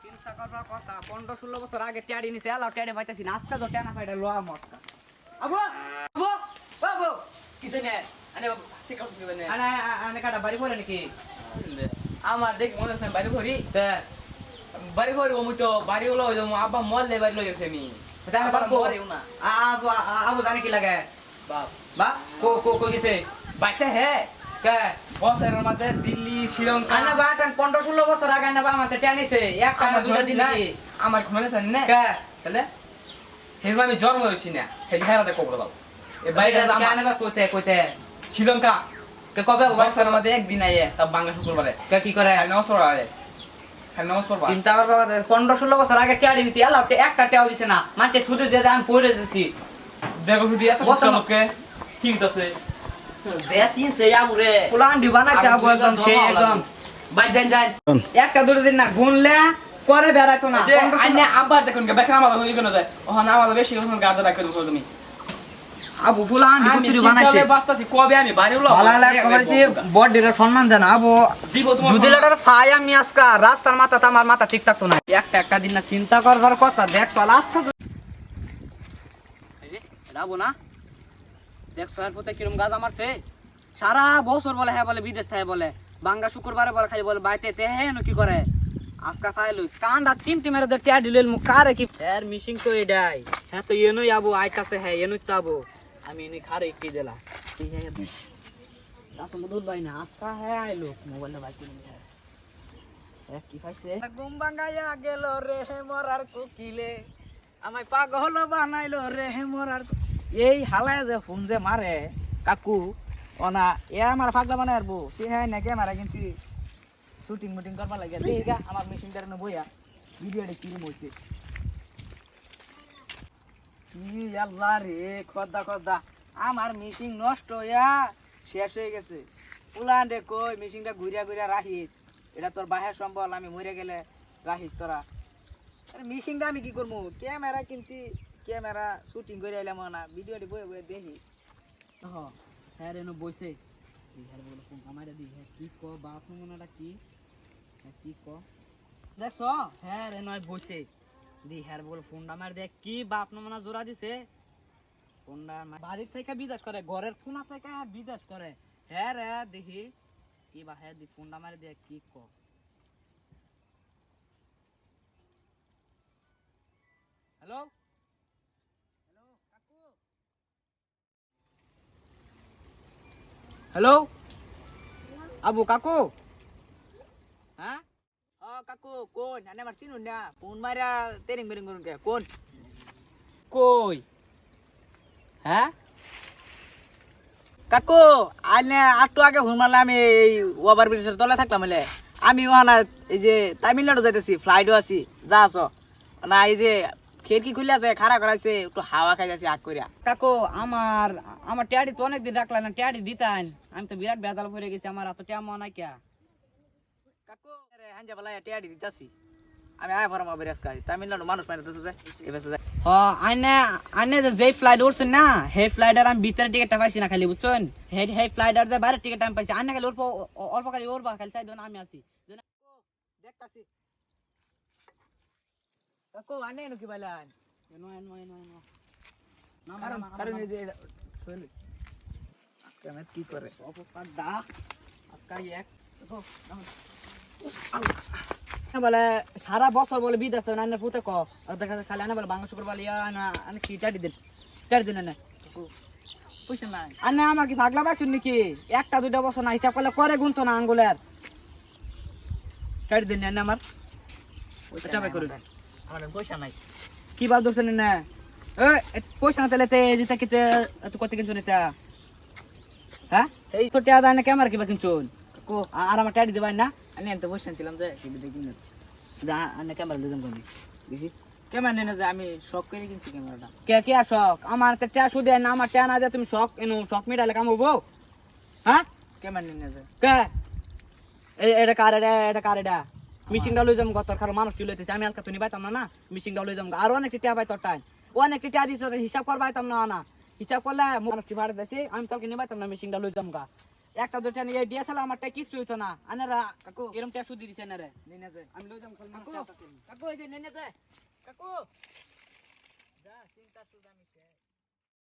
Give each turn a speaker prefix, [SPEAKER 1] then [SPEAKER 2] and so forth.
[SPEAKER 1] চিন্তা করবার কথা 15-16 বছর আগে টেডি নিছে এলাও টেডি পাইতাছি না আজকে তো টেনা পাইডা লোয়া মস্কা আবু আবু বাবু
[SPEAKER 2] কিসে নে আনে ঠিক আছে নে
[SPEAKER 1] আনা আনে কাটা বাড়ি পড়ে নাকি
[SPEAKER 2] আমার দেখ মনে হচ্ছে বাড়ি ঘরি বাড়ি ঘরি ও মুই তো বাড়ি হলো আব্বা মল লে বাড়ি লই গেছে আমি
[SPEAKER 1] তাহলে বাবু
[SPEAKER 2] না
[SPEAKER 1] আবু আবু জানে কি লাগে
[SPEAKER 2] বাপ
[SPEAKER 1] বা কো কো কো গেছে
[SPEAKER 2] বাইতে হে
[SPEAKER 1] কে
[SPEAKER 2] বসের মধ্যে দিল্লি শ্রীলঙ্কা
[SPEAKER 1] আনা বাটান 15-16 বছর আগে না বা আমাতে টেনিছে একটা না দুটা দিন কি
[SPEAKER 2] আমার ঘরে জানি না
[SPEAKER 1] কে
[SPEAKER 2] তাহলে হেমা আমি জন্ম হইছি না হে হেরাতে কবর দাও এ বাইরে
[SPEAKER 1] কে আনা বা কোতে কোতে
[SPEAKER 2] শ্রীলঙ্কা
[SPEAKER 1] কে কবে
[SPEAKER 2] বসের মধ্যে একদিন আইয়ে তা বাংলা শুক্রবারে
[SPEAKER 1] কে কি করে
[SPEAKER 2] নমস্কার আরে হ্যাঁ নমস্কার
[SPEAKER 1] চিন্তা করবা 15-16 বছর আগে টেডি নিছি এলাও একটা টেও দিছে না মানছে ছুটি দিয়ে আমি পড়ে যাচ্ছি
[SPEAKER 2] দেখো শুধু এত লোককে ঠিক আছে
[SPEAKER 1] যে চিনছে আবুরে প্লান দি বানাইছে আবু একদম সেই একদম
[SPEAKER 2] বাই যান যান
[SPEAKER 1] একটা দুটো দিন না গুনলে করে বেড়াইতো না
[SPEAKER 2] যে আইনে আবার দেখুন কে বেকার আমাদের হই কেন যায় ওহন আমাদের বেশি ওহন গার্ড রাখতে দিছো তুমি
[SPEAKER 1] আবু প্লান দি কুতুরি বানাইছে
[SPEAKER 2] আমি বাস্তাছি কবে আমি বাইরে হলো
[SPEAKER 1] ভালো লাগে করেছি বডির সম্মান দেন আবু
[SPEAKER 2] দিব তোমার
[SPEAKER 1] দুদি লাটার ফাই আমি আজকা রাস্তার মাথা আমার মাথা ঠিক থাকতো না একটা দিন না চিন্তা করবার কথা দেখছো আজকা আরে রাবো না দেখছো আর পথে কিরম গাছ মারছে সারা বছর বলে হ্যাঁ বলে বিদেশ থাকে বলে বাঙ্গা শুক্রবারে বলে খালি বলে বাইতে তে হ্যাঁ কি করে আজকা ফাইল কান্ডা চিমটি মেরে দে টিয়া দিলেন মুখ কারে কি এর মিশিং তো এডাই হ্যাঁ তো এনই আবু আইতাছে হ্যাঁ এনই তো আবু আমি এনই খারে কি দিলা ঠিক আছে দাস মধুর ভাই না আজকা হ্যাঁ আইলো মোবাইলে বাইতে নিয়ে এক কি পাইছে ঘুম ভাঙাইয়া গেল রে মরার কোকিলে আমায় পাগল বানাইলো রে মরার এই হালায় যে ফোন যে মারে কাকু ওনা এ আমার পাগলা বানাই আরবো তুই হ্যাঁ নাকি মারা কিনছি শুটিং মুটিং করবা লাগে ঠিক আছে আমার মেশিনটার না বইয়া ভিডিওটা কিরম হইছে কি আল্লাহ রে খোদা খোদা আমার মেশিন নষ্ট হইয়া শেষ হয়ে গেছে উলান রে কই মেশিনটা ঘুরিয়া ঘুরিয়া রাখিস এটা তোর বাহের সম্বল আমি মরে গেলে রাখিস তোরা আরে মেশিনটা আমি কি করবো ক্যামেরা কিনছি ক্যামেরা শুটিং করে আইলাম না ভিডিওটি বয়ে বয়ে দেখি হ্যাঁ রে বইছে আমার দি হ্যাঁ কি ক বাপ মনাটা কি কি ক দেখছ হ্যাঁ রে নয় বইছে দি হ্যাঁ বল ফোনটা মার দেখ কি বাপ মনা জোড়া দিছে ফোনটা বাড়ির থেকে বিদেশ করে ঘরের কোনা থেকে বিদেশ করে হ্যাঁ রে দেখি কি বা হ্যাঁ দি ফোনটা মার দেখ কি ক হ্যালো হ্যালো আবু কাকু হ্যাঁ কাকু কোন আনে আমার চিনুন না ফোন মারা তেরিং বেরিং করুন কে কোন কই হ্যাঁ কাকু আনে আটটু আগে ফোন মারলে আমি এই ওভার ব্রিজের তলে থাকলাম বলে আমি ওখানে এই যে তামিলনাড়ু যাইতেছি ফ্লাইটও আছি যা আছো না এই যে খিড়কি খুলে আছে খাড়া করাইছে একটু হাওয়া খাইতেছি আগ করিয়া কাকু আমার ট্যাডি তো অনেকদিন রাখলাম না ট্যাডি দিতান আমি তো বিরাট বেজাল পড়ে গেছি আমার এত ট্যাম নাই কিয়া কাকু আরে হাঞ্জা বলা ট্যাডি দিতাছি আমি আয় ভরমা বেরাস কাজ তামিলনাড়ু মানুষ মানে তো যায় এবারে যায় হ্যাঁ আইনে যে ফ্লাইট উঠছেন না হে ফ্লাইটার আমি ভিতরে টিকেটটা পাইছি না খালি বুঝছেন হে ফ্লাইটার যে বাইরে টিকেট আমি পাইছি আইনে খালি অল্প খালি ওরবা খালি চাই দোন আমি আছি দেখতাছি কাকু আনে কি বলেন এনো না কারণ এই যে আজকে আমি কি করে অপকার দা আজকে এক বলে সারা বছর বলে বিদেশ না পুঁতে ক আর দেখা খালি আনে বলে বাংলা শুক্র বলে আনে কি টাটি দিন না পয়সা নাই আনে আমার কি ভাগলা পাইছুন নাকি একটা দুইটা বছর না হিসাব করলে করে গুনতো না আঙ্গুলের টাটি দিন না আমার পয়সা বাই করে
[SPEAKER 2] আমার পয়সা নাই
[SPEAKER 1] কি বাদ ধরছেন না পয়সা না তাহলে যেটা কিতে তুই কত কিনছো না হ্যাঁ এই তো টিয়া দায় না ক্যামেরা কিবা কিনছুন আর আমার টাইট দিবাই না আমি এত পয়সা ছিলাম যে যা আনে ক্যামেরা লজম করি দেখি ক্যামেরা নেই না যে আমি শখ করে কিনছি ক্যামেরাটা কে আর শখ আমার তো টিয়া শুধু না আমার টিয়া না যে তুমি শখ এনো শখ মিটালে কাম হবো হ্যাঁ ক্যামেরা নেই না যে কে এটা কার এটা মিশিংটা লই যাম গত কারো মানুষ তুই লইতেছে আমি আলকা তুই পাইতাম না মিশিংটা লই যাম আর অনেক টিয়া পাই তোর টাইম অনেক টিয়া দিছ হিসাব কর পাইতাম না হিসাব করলে মানুষটি ভাড়া দিয়েছি আমি তোকে নিয়ে পাইতাম না মিশিংটা লই যাম গা একটা দুটা নিয়ে ডিএসএল আমারটা কিচ্ছু হইতো না আনারা
[SPEAKER 2] কাকু
[SPEAKER 1] এরকম ট্যাক্স দিয়ে দিছে না রে
[SPEAKER 2] নেনে যায়
[SPEAKER 1] আমি লই যাম
[SPEAKER 2] কাকু কাকু এই যে নেনে যায় কাকু যা চিন্তা সুদা মিশে